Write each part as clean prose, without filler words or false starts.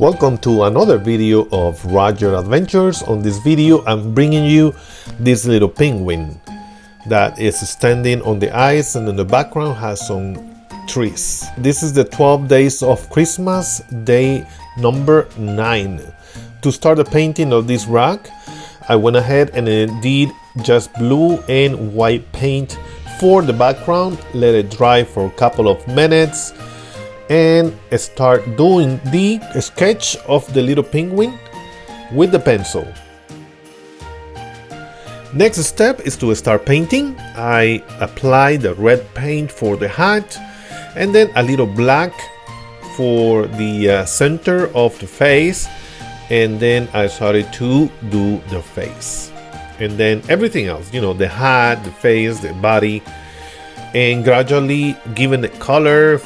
Welcome to another video of Roger Adventures. On this video I'm bringing you this little penguin that is standing on the ice, and in the background has some trees. This is the 12 days of Christmas, day number 9. To start the painting of this rock, I went ahead and did just blue and white paint for the background, let it dry for a couple of minutes, and start doing the sketch of the little penguin with the pencil. Next step is to start painting. I apply the red paint for the hat and then a little black for the center of the face, and then I started to do the face and then everything else, the hat, the face, the body, and gradually giving it color.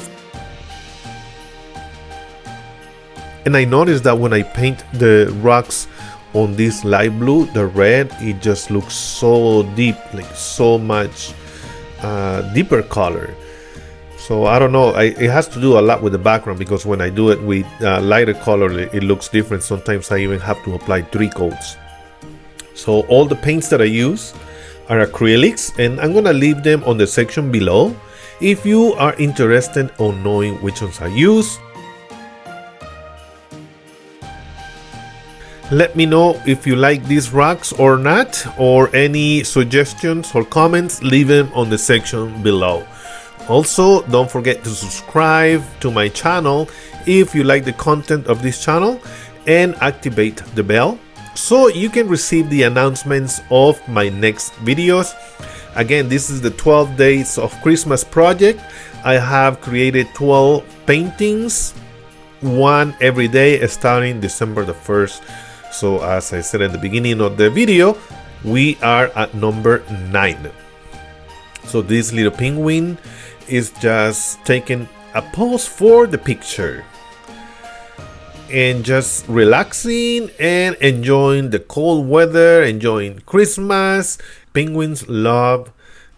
And I noticed that when I paint the rocks on this light blue, the red, it just looks so deep, like so much deeper color. So I don't know, it has to do a lot with the background, because when I do it with lighter color, it looks different. Sometimes I even have to apply 3 coats. So all the paints that I use are acrylics, and I'm gonna leave them on the section below if you are interested on knowing which ones I use. Let me know if you like these rocks or not, or any suggestions or comments, leave them on the section below. Also, don't forget to subscribe to my channel if you like the content of this channel, and activate the bell so you can receive the announcements of my next videos. Again, this is the 12 days of Christmas project. I have created 12 paintings, one every day starting December the 1st. So as I said at the beginning of the video, we are at number 9. So this little penguin is just taking a pose for the picture and just relaxing and enjoying the cold weather, enjoying Christmas. Penguins love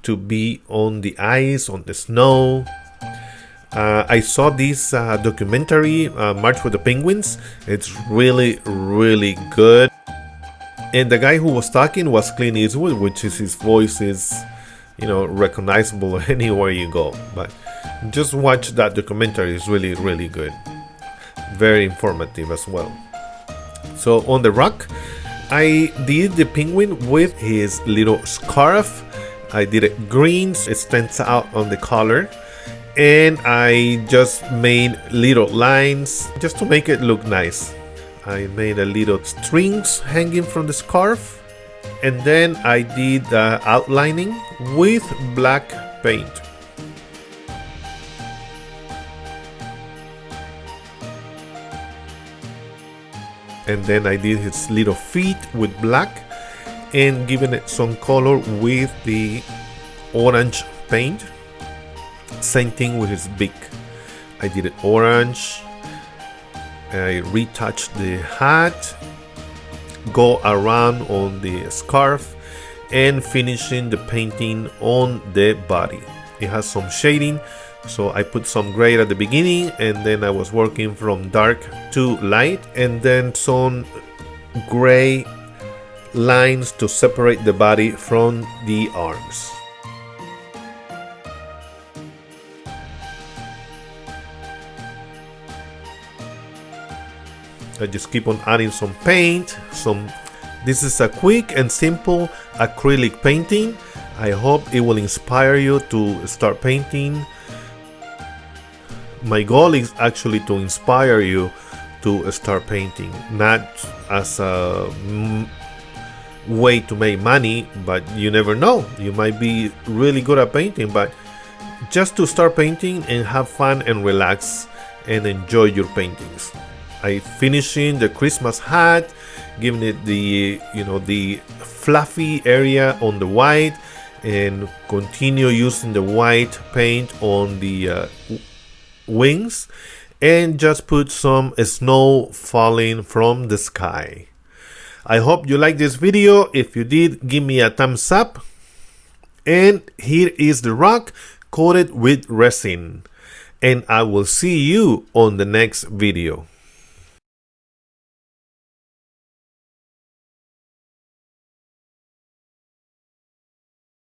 to be on the ice, on the snow. I saw this documentary, March for the Penguins. It's really good. And the guy who was talking was Clint Eastwood, which is, his voice is, recognizable anywhere you go. But just watch that documentary. It's really good. Very informative as well. So on the rock, I did the penguin with his little scarf. I did it green, so it stands out on the collar. And I just made little lines just to make it look nice. I made a little strings hanging from the scarf, and then I did the outlining with black paint. And then I did his little feet with black and giving it some color with the orange paint. Same thing with his beak. I did it orange. I retouched the hat, go around on the scarf, and finishing the painting on the body. It has some shading, so I put some gray at the beginning, and then I was working from dark to light, and then some gray lines to separate the body from the arms. I just keep on adding some paint. This is a quick and simple acrylic painting. I hope it will inspire you to start painting. My goal is actually to inspire you to start painting, not as a way to make money, but you never know. You might be really good at painting, but just to start painting and have fun and relax and enjoy your paintings. I finishing the Christmas hat, giving it the the fluffy area on the white, and continue using the white paint on the wings, and just put some snow falling from the sky. I hope you like this video. If you did, give me a thumbs up. And here is the rock coated with resin, and I will see you on the next video.